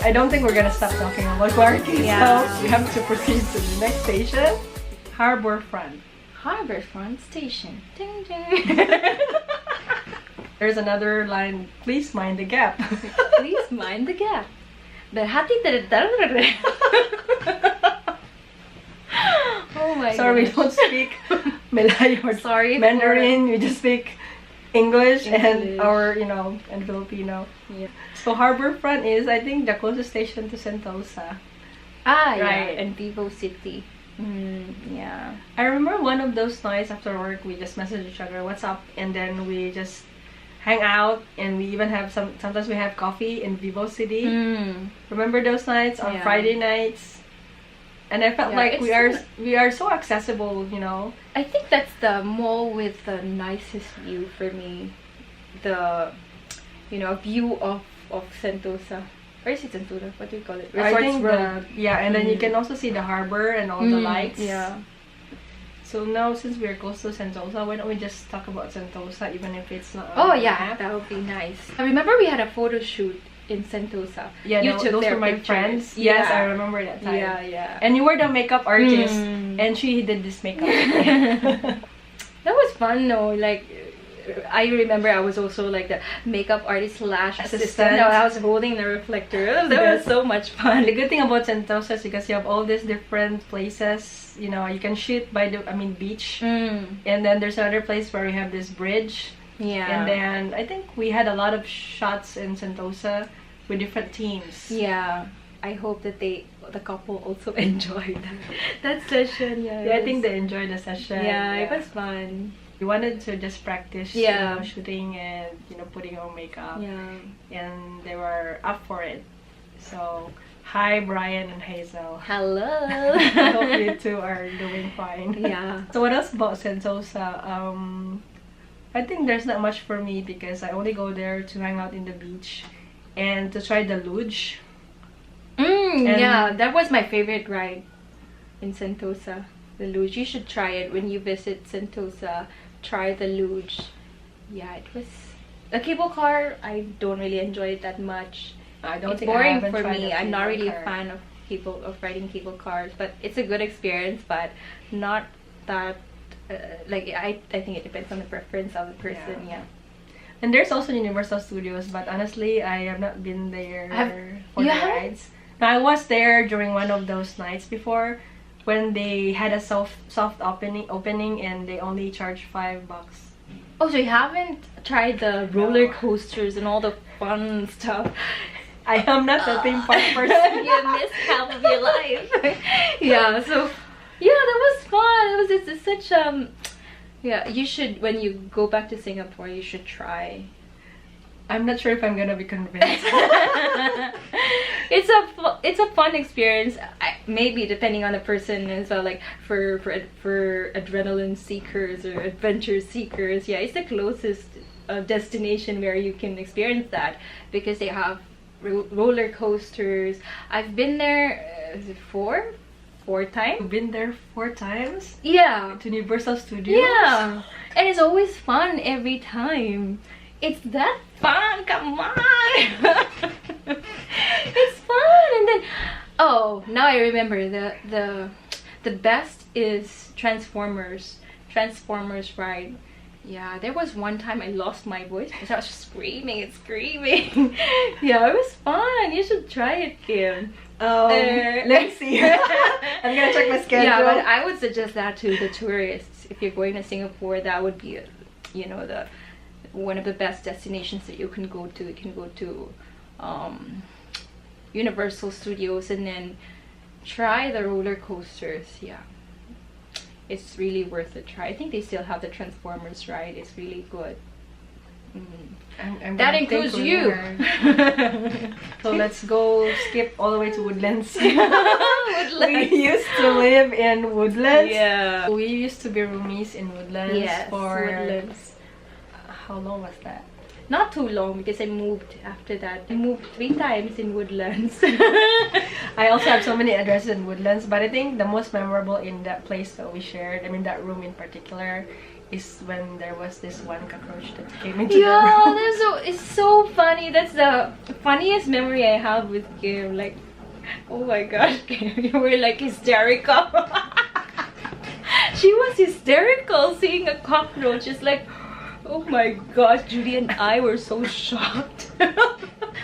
I don't think we're gonna stop talking about quarantine, so we have to proceed to the next station, Harbourfront. Harbourfront Station. Ding ding. There's another line, please mind the gap. Please mind the gap. Oh my god. Sorry, we don't speak Malay or Sorry Mandarin, we just speak English and our, and Filipino. Yeah. So Harbourfront is, I think, the closest station to Sentosa. Ah, Right. yeah, and Vivo City. Yeah. I remember one of those nights after work, we just messaged each other, what's up? And then we just hang out, and we even have sometimes we have coffee in Vivo City. Remember those nights on Friday nights? And I felt like we are so accessible, I think that's the mall with the nicest view for me. The view of Sentosa. Or is it Sentosa? What do you call it? I think and then you can also see the harbor and all the lights. Yeah. So now, since we're close to Sentosa, why don't we just talk about Sentosa, even if it's not on Oh the yeah, map? that would be nice. I remember we had a photo shoot in Sentosa. Yeah, you took those their were my pictures. friends. Yeah. Yes, I remember that time. Yeah, yeah. And you were the makeup artist, and she did this makeup. That was fun though. Like, I remember I was also like the makeup artist / assistant. I was holding the reflector. That was so much fun. The good thing about Sentosa is because you have all these different places. You can shoot by the beach, and then there's another place where we have this bridge. Yeah. And then I think we had a lot of shots in Sentosa with different teams. Yeah. I hope that the couple also enjoyed that session. Yeah, I think they enjoyed the session. Yeah, it was fun. We wanted to just practice shooting and putting on makeup. Yeah. And they were up for it. So hi Brian and Hazel. Hello. I hope you two are doing fine. Yeah. So what else about Sentosa? I think there's not much for me because I only go there to hang out in the beach and to try the luge. Yeah, that was my favorite ride in Sentosa. The luge. You should try it when you visit Sentosa. Try the luge. Yeah, it was a cable car. I don't really enjoy it that much. It's boring for me. I'm not really a fan of riding cable cars, but it's a good experience, but not that I think it depends on the preference of the person. Yeah. And there's also Universal Studios, but honestly I have not been there for the rides. Now, I was there during one of those nights before when they had a soft opening and they only charged $5. Oh, so you haven't tried the roller coasters and all the fun stuff? I am not a theme park person. You missed half of your life. Yeah, so yeah, that was fun. It's such yeah, you should, when you go back to Singapore, you should try. I'm not sure if I'm gonna be convinced. It's a fun experience. Maybe depending on the person as well. Like for adrenaline seekers or adventure seekers, yeah, it's the closest destination where you can experience that because they have roller coasters. I've been there. Is it four times? You've been there 4 times? Yeah. To Universal Studios? Yeah. And it's always fun every time. It's that fun, come on. It's fun. And then now I remember the best is Transformers ride. Yeah, there was one time I lost my voice because I was screaming and screaming. Yeah, it was fun. You should try it, Kim. Let's see. I'm gonna check my schedule. Yeah, but I would suggest that to the tourists. If you're going to Singapore, that would be the one of the best destinations that you can go to. You can go to Universal Studios and then try the roller coasters. Yeah, it's really worth a try. I think they still have the Transformers ride. It's really good. That includes you. So let's go skip all the way to Woodlands. We used to live in Woodlands. Yeah. We used to be roomies in Woodlands. Yes, Woodlands. How long was that? Not too long because I moved after that. I moved 3 times in Woodlands. I also have so many addresses in Woodlands, but I think the most memorable in that place that we shared, I mean that room in particular, is when there was this one cockroach that came into the room. Yeah, it's so funny. That's the funniest memory I have with Kim. Like, oh my gosh, Kim, you were like hysterical. She was hysterical seeing a cockroach. It's like, oh my gosh, Judy and I were so shocked.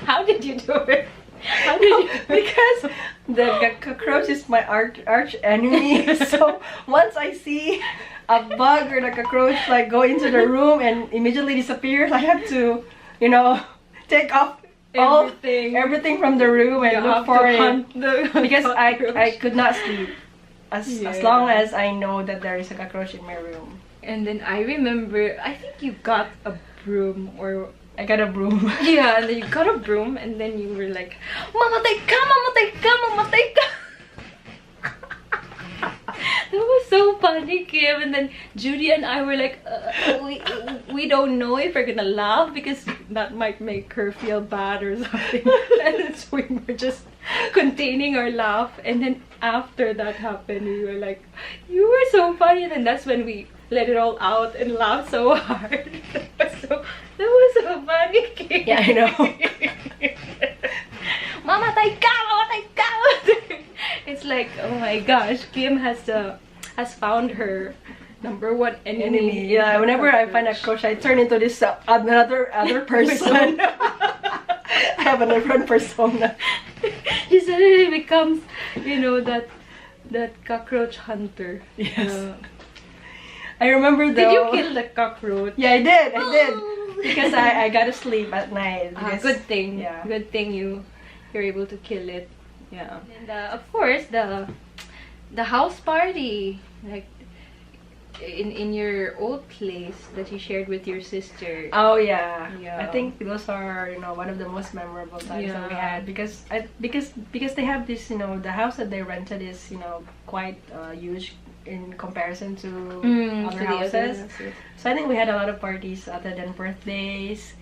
How did you do it? How did you? Because the cockroach is my arch enemy. So once I see a bug or the cockroach like go into the room and immediately disappears, I have to, you know, take off everything from the room and look for it. Because I could not sleep as long as I know that there is a cockroach in my room. And then I remember, I think you got a broom, or I got a broom. Yeah, and then you got a broom, and then you were like, mamatay ka, mamatay ka, mamatay ka. That was so funny, Kim. And then Judy and I were like, we don't know if we're gonna laugh because that might make her feel bad or something. And so we were just containing our laugh. And then after that happened, we were like, you were so funny. And then that's when we let it all out and laugh so hard. That was so funny, Kim. Yeah, I know. Mamatay ka, mamatay ka. It's like, oh my gosh, Kim has found her #1 enemy. Yeah, whenever I find a coach, I turn into this other person. I have a different persona. He suddenly becomes, you know, that cockroach hunter. Yes. I remember though. Did you kill the cockroach? Yeah, I did. Because I got to sleep at night. Good thing. Yeah. Good thing you're able to kill it. Yeah. And of course the house party, like in your old place that you shared with your sister. Oh yeah. I think those are, you know, one of the most memorable times that we had because they have this, you know, the house that they rented is, you know, quite huge in comparison to other houses. So I think we had a lot of parties other than birthdays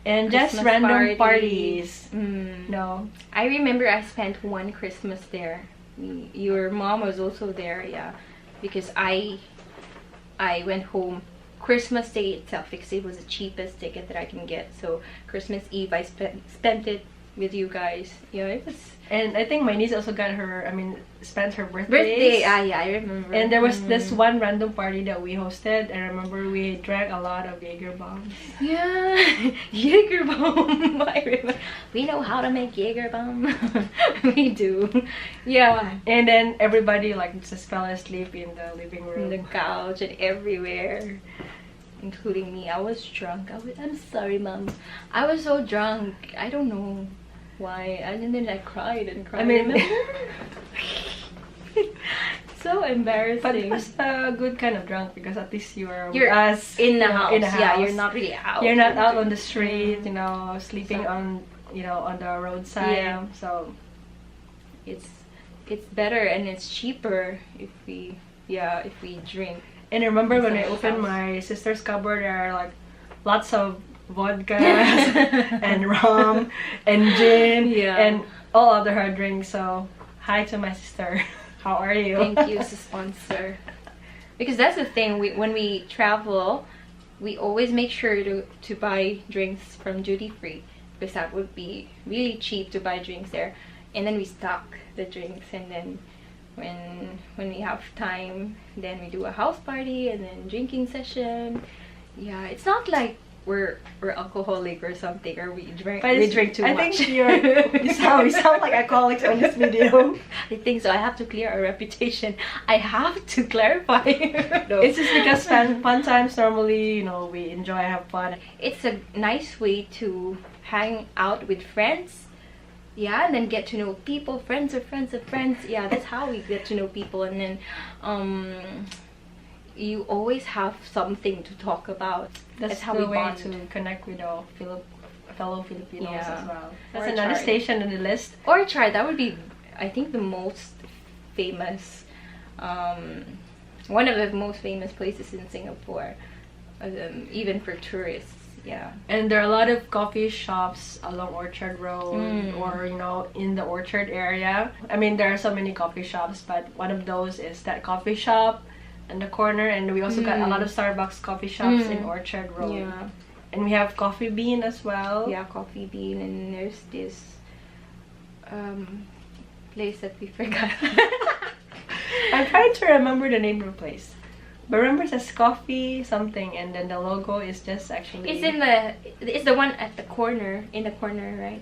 and Christmas just random parties. No, I remember I spent one Christmas there. Your mom was also there, yeah, because I went home Christmas Day itself because it was the cheapest ticket that I can get. So Christmas Eve I spent it with you guys. Yeah, it was. And I think my niece also spent her birthday. Yeah, I remember. And there was this one random party that we hosted. I remember we drank a lot of Jaeger bombs. Yeah, Jaeger bomb. I remember. We know how to make Jaeger bomb. We do. Yeah. And then everybody like just fell asleep in the living room, the couch, and everywhere, including me. I was drunk. I'm sorry, Mom. I was so drunk. I don't know why. And then I cried and cried. I mean, so embarrassing. But it was a good kind of drunk because at least you're with us in the house. In the house. Yeah, you're not really out. You're not out on the street, you know, sleeping on, you know, on the roadside. Yeah. So it's better and it's cheaper if we drink. And I remember when I opened my sister's cupboard, there are like lots of vodka and rum and gin and all other hard drinks. So hi to my sister. How are you? Thank you, sponsor. Because that's the thing. When we travel, we always make sure to buy drinks from duty free because that would be really cheap to buy drinks there. And then we stock the drinks, and then when we have time, then we do a house party and then drinking session. Yeah, it's not like we're alcoholic or something, or we drink too much. I think we sound like alcoholics on this video. I think so. I have to clear our reputation. I have to clarify. No. It's just because fun times normally, you know, we enjoy, have fun. It's a nice way to hang out with friends. Yeah, and then get to know people, friends of friends of friends. Yeah, that's how we get to know people. And then you always have something to talk about. That's how we bond. To connect with our fellow Filipinos as well. That's another station on the list. Or try. That would be, I think, the most famous, one of the most famous places in Singapore, even for tourists. Yeah. And there are a lot of coffee shops along Orchard Road or, you know, in the Orchard area. I mean, there are so many coffee shops, but one of those is that coffee shop in the corner, and we also got a lot of Starbucks coffee shops in Orchard Road. Yeah. And we have Coffee Bean as well. Yeah, Coffee Bean, and there's this place that we forgot. I'm trying to remember the name of the place. But remember it says coffee something, and then the logo is just actually... It's the one at the corner, in the corner, right?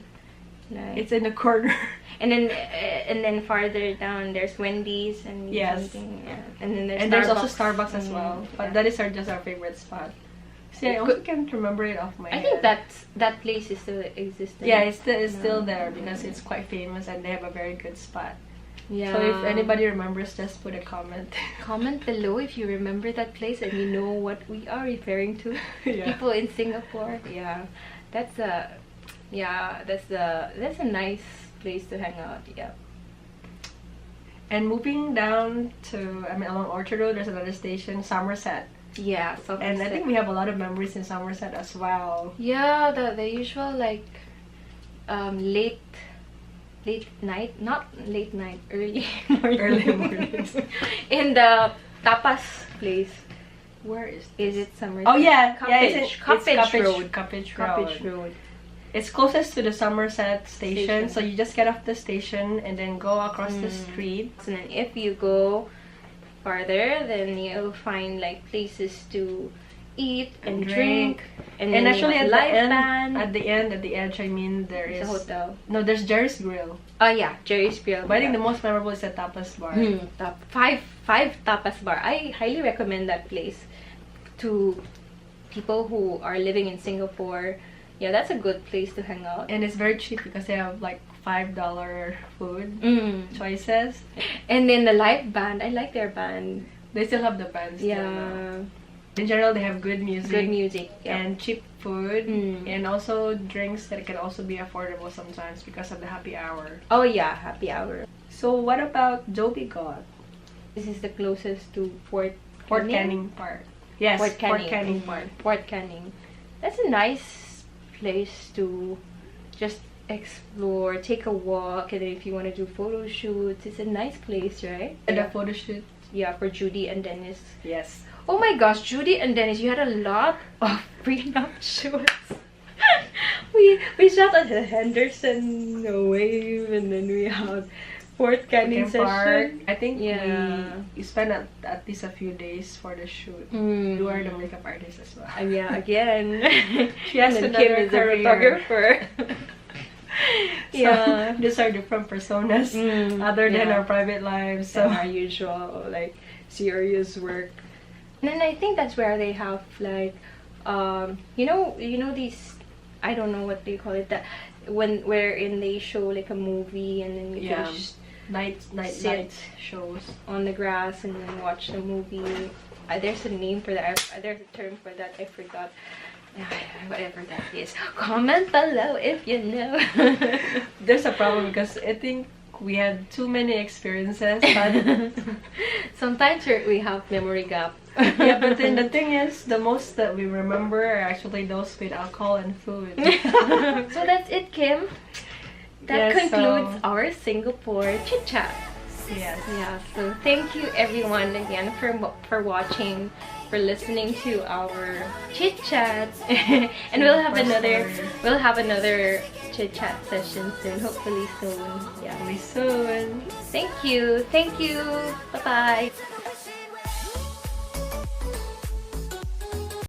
Like, it's in the corner. And then farther down there's Wendy's and something. Yeah. And then there's also Starbucks as well. But that is just our favorite spot. See, I also can't remember it off my head. I think that place is still existing. Yeah, it's still there because it's quite famous and they have a very good spot. Yeah. So if anybody remembers, just put a comment. Comment below if you remember that place and you know what we are referring to. People in Singapore. Yeah. That's a nice place to hang out. Yeah. And moving down to along Orchard Road, there's another station, Somerset. Yeah, Somerset. And I think we have a lot of memories in Somerset as well. Yeah, the usual like late night, not late night, early mornings. In the tapas place. Where is it Somerset? Oh yeah, Cuppage Road. It's closest to the Somerset station, so you just get off the station and then go across the street. And then if you go farther, then you'll find like places to eat and drink. And actually at the edge, there is a hotel. No, there's Jerry's Grill. Oh yeah, Jerry's Grill. But I think the most memorable is the tapas bar. Five tapas bar. I highly recommend that place to people who are living in Singapore. Yeah, that's a good place to hang out. And it's very cheap because they have like $5 food choices. And then the live band, I like their band. They still have the band still. Yeah. In general, they have good music. Yeah. And cheap food. And also drinks that can also be affordable sometimes because of the happy hour. Oh yeah, happy hour. So what about Joby God? This is the closest to Fort Canning Park. Yes, Fort Canning Park. Fort Canning. That's a nice place to just explore, take a walk, and then if you want to do photo shoots, it's a nice place, right? And the photo shoot. Yeah, for Judy and Dennis. Yes. Oh my gosh, Judy and Dennis, you had a lot of prenup shoots. we shot at the Henderson Wave, and then we had Fort Canning session. I think we spent at least a few days for the shoot. You are the makeup artist as well. Yeah, again. She has and Kim is a photographer. So these are different personas other than our private lives. So our usual like serious work. And then I think that's where they have like you know these, I don't know what they call it, that wherein they show like a movie and then you can just night shows on the grass and then watch the movie. There's a name for that. There's a term for that. I forgot. Whatever that is. Comment below if you know. There's a problem because I think we had too many experiences, but sometimes we have memory gap. Yeah, but then the thing is, the most that we remember are actually those with alcohol and food. So that's it, Kim. That concludes our Singapore chit chat. Yes. Yeah. So thank you everyone again for watching, for listening to our chit chat, and we'll have another chit chat session soon. Hopefully soon. Yeah. Hopefully soon. Thank you. Bye bye.